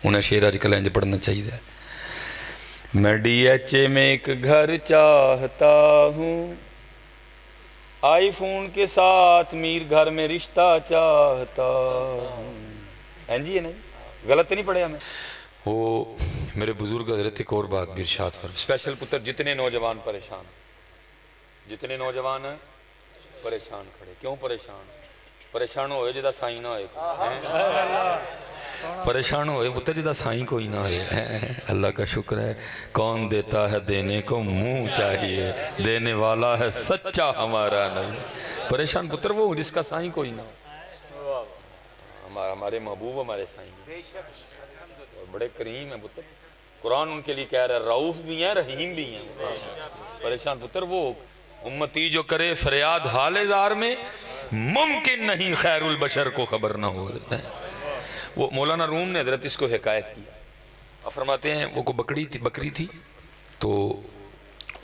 انہیں شعر آج کل انج پڑھنا چاہیے. میں ڈی ایچ اے میں ایک گھر چاہتا ہوں, آئی فون کے ساتھ میر گھر میں رشتہ چاہتا ہوں. جی ہے نا, غلط تو نہیں پڑھیا میں؟ وہ میرے بزرگ حضرت ایک اور بات بھی ارشاد فرمائے, اسپیشل پتر جتنے نوجوان پریشان, جتنے نوجوان پریشان کھڑے, کیوں پریشان ہوئے جدا سائیں نہ ہوئے, پریشان ہوئے پتر جدا سائیں کوئی نہ ہوئے. اللہ کا شکر ہے, کون دیتا ہے دینے کو منہ چاہیے, دینے والا ہے سچا ہمارا نہیں. پریشان پتر وہ جس کا سائیں کوئی نہ ہو. ہمارے محبوب ہمارے سائیں بڑے کریم ہیں پتر. قرآن ان کے لیے کہہ رہا ہے رعوف بھی ہیں رحیم بھی ہیں. پریشان پتر وہ امتی جو کرے فریاد حال زار میں, ممکن نہیں خیر البشر کو خبر نہ ہو. وہ مولانا روم نے حضرت اس کو حکایت کی, اب فرماتے ہیں وہ کو بکری تھی تو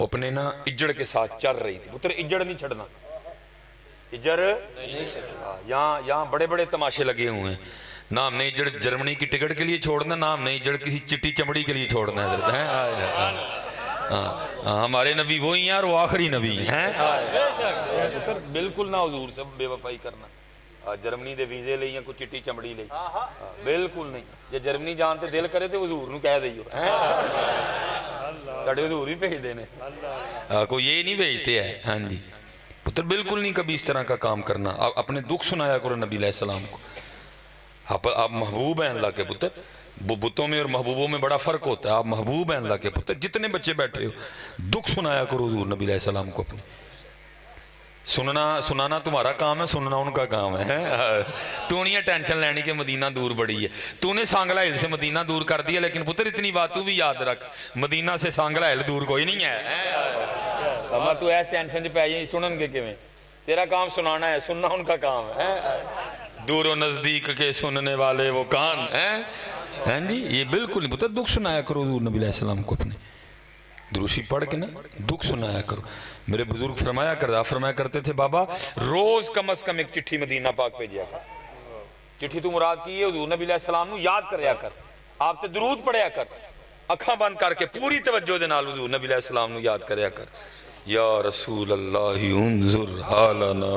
اپنے نا اجڑ کے ساتھ چل رہی تھی. پتر اجڑ نہیں چھڑنا, اجڑ یہاں بڑے بڑے تماشے لگے ہوئے ہیں. نام نہیں اجڑ جرمنی کی ٹکٹ کے لیے چھوڑنا, نام نہیں اجڑ کسی چٹی چمڑی کے لیے چھوڑنا ہے حضرت. ہمارے نبی وہی ہیں اور وہ آخری نبی ہیں. بالکل نہ حضور سے بے وفائی کرنا, جرمنی دے ویزے لئی یا کوئی چٹی چمڑی لئی, بالکل نہیں. جے جرمنی جانتے دل کرے تو حضور نو کہہ دئیو, ساڑھے حضور ہی بھیج دینے, کوئی یہ نہیں بھیجتے ہیں. ہاں جی پتر بالکل نہیں کبھی اس طرح کا کام کرنا. اپنے دکھ سنایا کرو نبی علیہ السلام کو. آپ محبوب ہیں اللہ کے پتر, بتوں میں اور محبوبوں میں بڑا فرق ہوتا ہے. آپ محبوب ہیں اللہ کے پتر, جتنے بچے بیٹھے ہو دکھ سنایا کرو حضور نبی علیہ السلام کو اپنے. سنانا تمہارا کام ہے, سننا ان کا کام ہے. تو نہیں ٹینشن لینی کہ مدینہ دور بڑی ہے, تو نے سانگلہ ہل سے مدینہ دور کر دیا, لیکن پتر اتنی بات تو بھی یاد رکھ, مدینہ سے سانگلہ ہل دور کوئی نہیں ہے. اما تو ایس ٹینشن جی پہ جی سنن کے کیویں, تیرا کام سنانا ہے, سننا ان کا کام ہے. دور و نزدیک کے سننے والے وہ کان ہیں. ہیں جی یہ بالکل نہیں پتر, دکھ سنایا کرو حضور نبی علیہ السلام کو اپنے, دروشی پڑھ کے نا دکھ سنایا کرو. میرے بزرگ فرمایا کرتے تھے بابا روز کم از کم ایک چٹھی مدینہ پاک بھیجیا کر. چٹھی تو مراد کی ہے حضور نبی علیہ السلام نو یاد کریا کر, آپ تے درود پڑھیا کر, اکھاں بند کر کے پوری توجہ دے نال حضور نبی علیہ السلام نو یاد کریا کر. یا رسول اللہ انظر حالنا,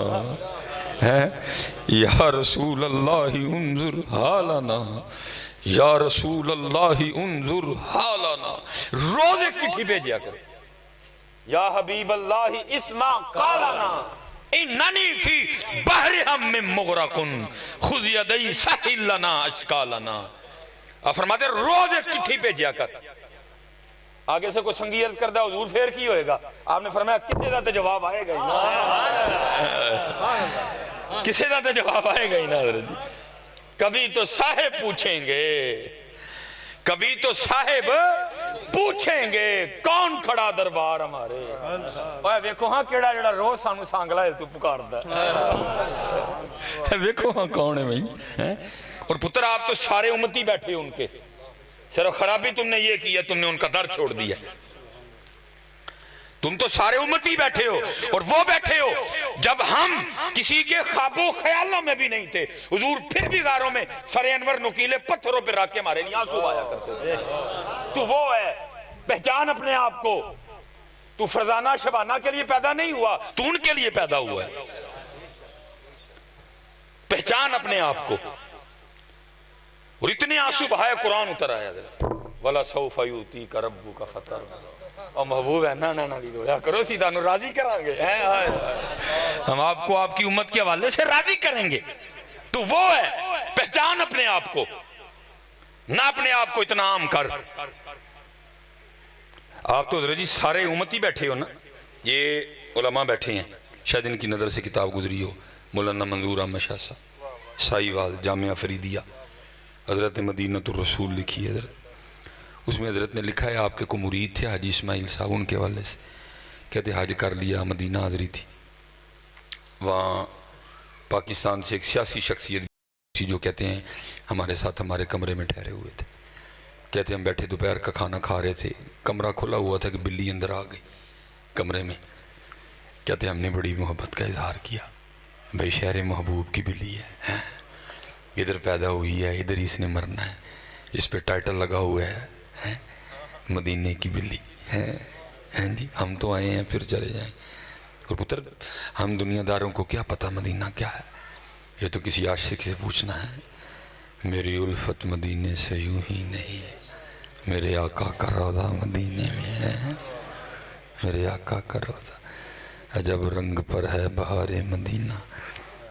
یا رسول اللہ انظر حالنا, یا رسول اللہ انظر حالنا. روز ایک چٹھی بھیجیا کر. یا حبیب اللہ اسمع قالنا اننی فی بحر ہم مغرقن خذ یدی سہل لنا اشکالنا. آپ فرماتے روز ایک چٹھی بھیجیا کر. آگے سے کوئی سنگی عرض کردہ حضور پھر کی ہوئے گا, آپ نے فرمایا کسے دا تے جواب آئے گا ہی, کسے دا تے جواب آئے گا ہی نا حضرت. کبھی تو صاحب پوچھیں گے, کبھی تو صاحب پوچھیں گے کون کھڑا دربار ہمارے. ویکھو ہاں کیڑا جڑا روز سانو سانگلا ہے تو پکاردا, ویکھو ہاں کون ہے بھائی. اور پتر آپ تو سارے امتی بیٹھے ان کے, صرف خرابی تم نے یہ کیا, تم نے ان کا درد چھوڑ دیا. تم تو سارے امتی بیٹھے ہو, اور وہ بیٹھے ہو جب ہم کسی کے خواب و خیالوں میں بھی نہیں تھے. حضور پھر بھی غاروں میں سر انور نکیلے پتھروں پہ رکھ کے ہمارے لیے آنسو آیا کرتے تھے. تو وہ ہے, پہچان اپنے آپ کو. تو فرزانہ شبانہ کے لیے پیدا نہیں ہوا, تو ان کے لیے پیدا ہوا ہے. پہچان اپنے آپ کو. اور اتنے آنسو بہائے قرآن اتر آیا وَلَا سَوْفَ يُؤْتِيكَ رَبُّكَ فَتَرْضَىٰ. اور محبوب ہے نا رویا کرو, سیدھا نو راضی کریں گے. ہم آپ کو آپ کی امت کے حوالے سے راضی کریں گے. تو وہ ہے پہچان اپنے آپ کو, نہ اپنے آپ کو اتنا عام کر. آپ تو حضرت جی سارے امتی بیٹھے ہو نا, یہ علماء بیٹھے ہیں, شاید ان کی نظر سے کتاب گزری ہو, مولانا منظور احمد شاہ صاحب سائی وال جامعہ فریدیہ, حضرت مدینۃ الرسول لکھی ہے حضرت. اس میں حضرت نے لکھا ہے آپ کے کو مرید تھے حاجی اسماعیل صاحب, ان کے والے سے کہتے حج کر لیا, مدینہ حاضری تھی. وہاں پاکستان سے ایک سیاسی شخصیت تھی جو کہتے ہیں ہمارے ساتھ ہمارے کمرے میں ٹھہرے ہوئے تھے. کہتے ہم بیٹھے دوپہر کا کھانا کھا رہے تھے, کمرہ کھلا ہوا تھا کہ بلی اندر آ گئی کمرے میں. کہتے ہم نے بڑی محبت کا اظہار کیا, بھائی شہر محبوب کی بلی ہے, ادھر پیدا ہوئی ہے, ادھر ہی اس نے مرنا ہے. اس پہ ٹائٹل لگا ہوا ہے مدینے کی بلی ہے جی. ہم تو آئے ہیں پھر چلے جائیں. اور پتر ہم دنیا داروں کو کیا پتہ مدینہ کیا ہے؟ یہ تو کسی عاشق سے پوچھنا ہے. میری الفت مدینے سے یوں ہی نہیں، میرے آقا کا روضہ مدینے میں ہے. میرے آقا کا روضہ عجب رنگ پر ہے بہار مدینہ،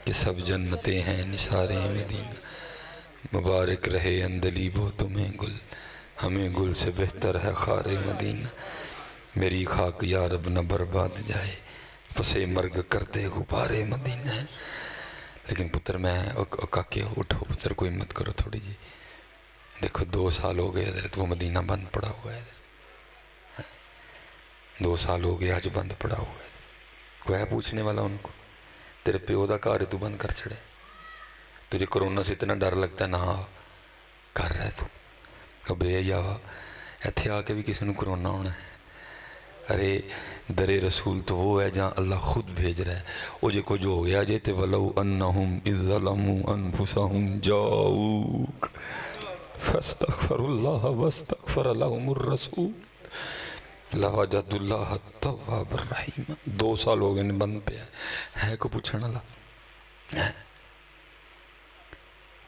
کہ سب جنتیں ہیں نثار مدینہ. مبارک رہے اندلیب و تمہیں گل، ہمیں گل سے بہتر ہے خار مدینہ. میری خاک یا رب نہ برباد جائے، پسے مرگ کرتے غبار مدینہ. لیکن پتر میں کاکے اٹھو پتر، کوئی مت کرو تھوڑی جی. دیکھو 2 سال ہو گئے حضرت، وہ مدینہ بند پڑا ہوا ہے. 2 سال ہو گئے آج بند پڑا ہوا ہے. کوئی ہے پوچھنے والا ان کو؟ تیرے پیو دا کار ہے تو بند کر چھڑے؟ تجھے کرونا سے اتنا ڈر لگتا ہے؟ نہ کر رہا ہے تو کبھی یا ایتھے آ کے بھی کسی نے کرونا ہونا ہے. ارے در رسول تو وہ ہے جہاں اللہ خود بھیج رہا ہے. وہ جے کو جو ہو گیا جے تے وَلَوْ أَنَّهُمْ إِذْ ظَلَمُوا أَنفُسَهُمْ جَاءُوكَ فَاسْتَغْفَرُوا اللَّهَ وَاسْتَغْفَرَ لَهُمُ الرَّسُولُ لَوَجَدُوا اللَّهَ التَّوَّابَ الرَّحِيمَ. 2 سال ہو گئے بند پہ ہے کو پوچھنا اللہ.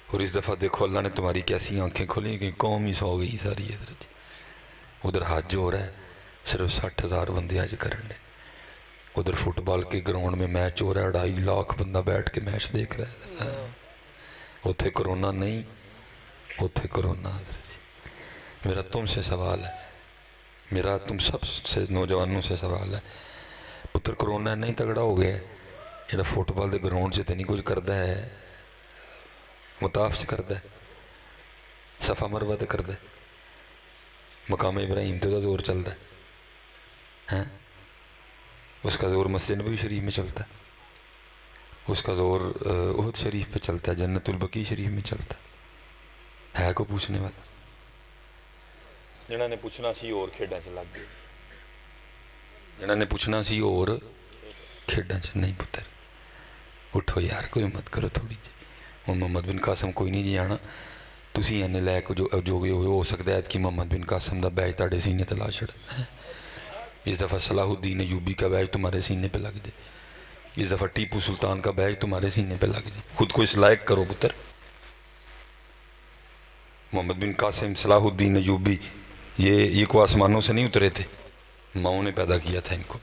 اور اس دفعہ دیکھو اللہ نے تمہاری کیسی آنکھیں کھولیں کہ قوم ہی سو گئی ساری. حضرت ادھر حج ہو رہا ہے، صرف 60,000 بندے حج کرنے. ادھر فٹ بال کے گراؤنڈ میں میچ ہو رہا ہے، 2.5 لاکھ بندہ بیٹھ کے میچ دیکھ رہا ہے. اتھے کرونا نہیں، اتھے کرونا. میرا تم سے سوال ہے، میرا تم سب سے نوجوانوں سے سوال ہے. پتر کرونا نہیں تگڑا ہو گیا جڑا فٹ بال دے گراؤنڈ سے تے نہیں کچھ کردا ہے، مطاف سے کردا ہے، صفا مروہ تے کردا ہے، مقام ابراہیم تے دا زور چلتا ہے. اس کا زور مسجد نبوی شریف میں چلتا ہے، اس کا زور احد شریف پہ چلتا ہے، جنت البقیع شریف میں چلتا ہے. کو پوچھنے والا؟ جنہاں نے پوچھنا سی اور کھیڈاں چ لگ گئے، جنہاں نے پوچھنا سی اور کھیڈاں چ نہیں. پتر اٹھو یار، کوئی مت کرو تھوڑی جی. ہوں محمد بن قاسم کوئی نہیں جی آنا، تسی اینے لے کے جو بھی ہو سکتا ہے کہ محمد بن قاسم دا بیج تاڑے سینے تے لا چھڑ. اس دفعہ صلاح الدین ایوبی کا بیج تمہارے سینے پہ لگ جائے، اس دفعہ ٹیپو سلطان کا بیج تمہارے سینے پہ لگ جائے. خود کو اس لائق کرو پتر. محمد بن قاسم، صلاح الدین ایوبی، یہ کو آسمانوں سے نہیں اترے تھے، ماؤں نے پیدا کیا تھا ان کو.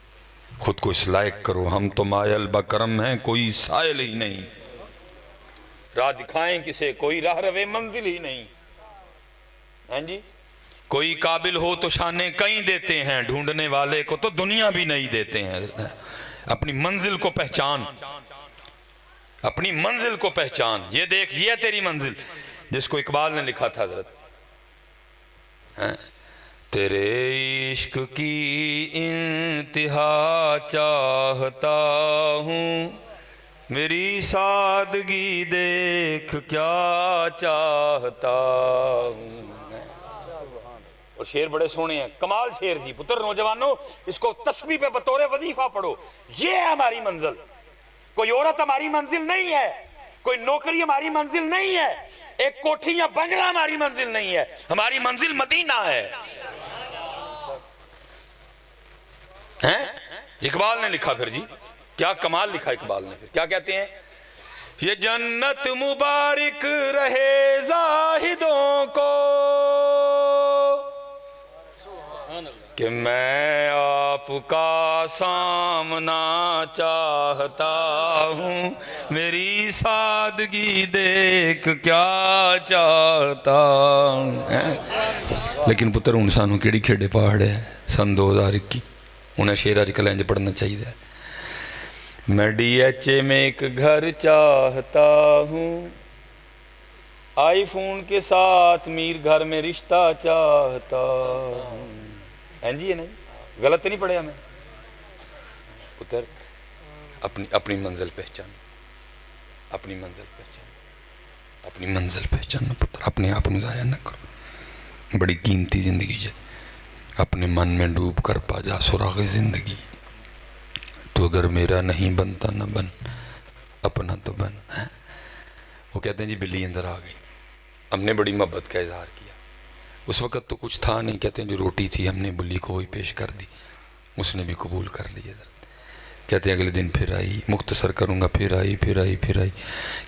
خود کو اس لائق کرو. ہم تو مائل بکرم ہیں، کوئی سائل ہی نہیں، راہ دکھائیں کسے، کوئی راہ روے منزل ہی نہیں. ہاں جی، کوئی قابل ہو تو شانے کہیں دیتے ہیں، ڈھونڈنے والے کو تو دنیا بھی نہیں دیتے ہیں. اپنی منزل کو پہچان، اپنی منزل کو پہچان. یہ دیکھ، یہ تیری منزل، جس کو اقبال نے لکھا تھا حضرت. تیرے عشق کی انتہا چاہتا ہوں، میری سادگی دیکھ کیا چاہتا ہوں. اور شعر بڑے سونے ہیں، کمال شعر جی. پتر نوجوانوں، اس کو تسبیح پہ بطور وظیفہ پڑھو. یہ ہے ہماری منزل. کوئی عورت ہماری منزل نہیں ہے، کوئی نوکری ہماری منزل نہیں ہے، ایک کوٹھی یا بنگلہ ہماری منزل نہیں ہے. ہماری منزل مدینہ ہے. اقبال نے لکھا پھر جی، کیا کمال لکھا اقبال نے. پھر کیا کہتے ہیں؟ یہ جنت مبارک رہے زاہدوں کو کہ میں آپ کا سامنا چاہتا ہوں، میری سادگی دیکھ کیا چاہتا ہوں. لیکن پتر انسانوں کیڑی کھیڑے پہاڑے ہیں سن 2021 انہیں شعر آج کل انج پڑھنا چاہیے. میں ڈی ایچ اے میں ایک گھر چاہتا ہوں، آئی فون کے ساتھ میر گھر میں رشتہ چاہتا ہوں. جی نہیں غلط نہیں پڑھیا میں. پتر اپنی منزل پہچان، اپنی منزل پہچان، اپنی منزل پہچان. پتر اپنے آپ کو ضائع نہ کرو، بڑی قیمتی زندگی ہے. اپنے من میں ڈوب کر پا جا سراغ زندگی. تو اگر میرا نہیں بنتا نہ بن، اپنا تو بن. وہ کہتے ہیں جی بلی اندر آ گئی، ہم نے بڑی محبت کا اظہار کیا. اس وقت تو کچھ تھا نہیں، کہتے ہیں جو روٹی تھی ہم نے بلی کو وہی پیش کر دی، اس نے بھی قبول کر لی حضرت۔ کہتے ہیں اگلے دن پھر آئی، مختصر کروں گا، پھر آئی۔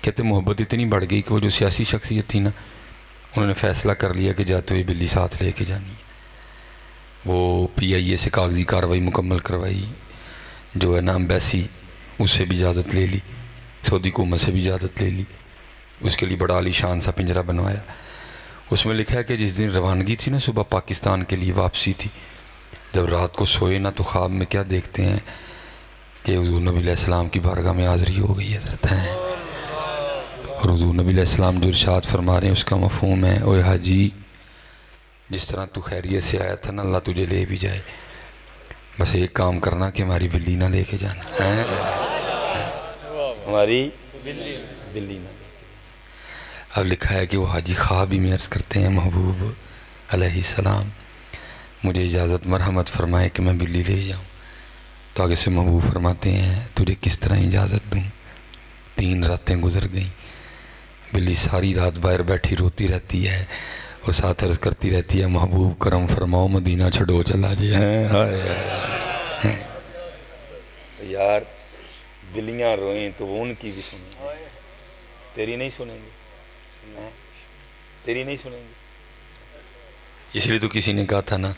کہتے ہیں محبت اتنی بڑھ گئی کہ وہ جو سیاسی شخصیت تھی نا، انہوں نے فیصلہ کر لیا کہ جاتے ہوئے بلی ساتھ لے کے جانی ہے۔ وہ PIA سے کاغذی کارروائی مکمل کروائی، جو ہے نا ایمبیسی اس سے بھی اجازت لے لی، سعودی حکومت سے بھی اجازت لے لی، اس کے لیے بڑا عالی شان سا پنجرہ بنوایا۔ اس میں لکھا ہے کہ جس دن روانگی تھی نا، صبح پاکستان کے لیے واپسی تھی، جب رات کو سوئے نا تو خواب میں کیا دیکھتے ہیں کہ حضور نبی علیہ السلام کی بارگاہ میں حاضری ہو گئی حضرت ہیں، اور حضور نبی علیہ السلام جو ارشاد فرما رہے ہیں اس کا مفہوم ہے، اوے حاجی جس طرح تو خیریت سے آیا تھا نا، اللہ تجھے لے بھی جائے، بس ایک کام کرنا کہ ہماری بلی نہ لے کے جانا، ہماری بلی نہ لے کے۔ اب لکھا ہے کہ وہ حاجی خواب ہی میں عرض کرتے ہیں محبوب علیہ السلام مجھے اجازت مرحمت فرمائے کہ میں بلی لے جاؤں، تو آگے سے محبوب فرماتے ہیں تجھے کس طرح اجازت دوں۔ 3 راتیں گزر گئیں، بلی ساری رات باہر بیٹھی روتی رہتی ہے اور ساتھ عرض کرتی رہتی ہے محبوب کرم فرماؤ مدینہ چھڑو چلا جائے۔ یار بلیاں روئیں تو وہ ان کی بھی سنیں گے، تیری نہیں سنیں گے، تیری نہیں سنیں گے۔ اس لیے تو کسی نے کہا تھا نا،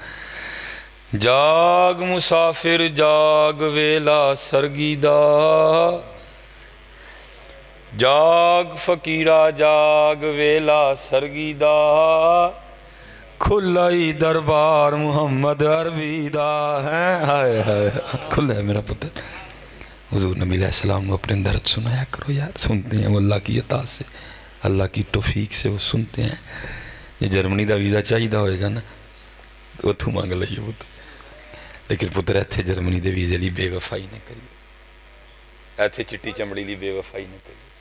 جاگ مسافر جاگ ویلا سرگیدہ، جاگ فقیرہ جاگ ویلا سرگیدہ، کھلائی دربار محمد عربی دا ہے، ہائے ہائے کھلا ہے میرا پتر۔ حضور نبی علیہ السلام کو اپنے درد سنایا کرو یار، سنتے ہیں وہ اللہ کی عطا سے، اللہ کی توفیق سے وہ سنتے ہیں۔ یہ جرمنی دا ویزا چاہیے ہوئے گا نا تو اتھو مانگ لئیے پتر، لیکن پتر ایتھے جرمنی دے ویزے لی بے وفائی نہ کریے، ایتھے چٹی چمڑی لی بے وفائی نہ کریے۔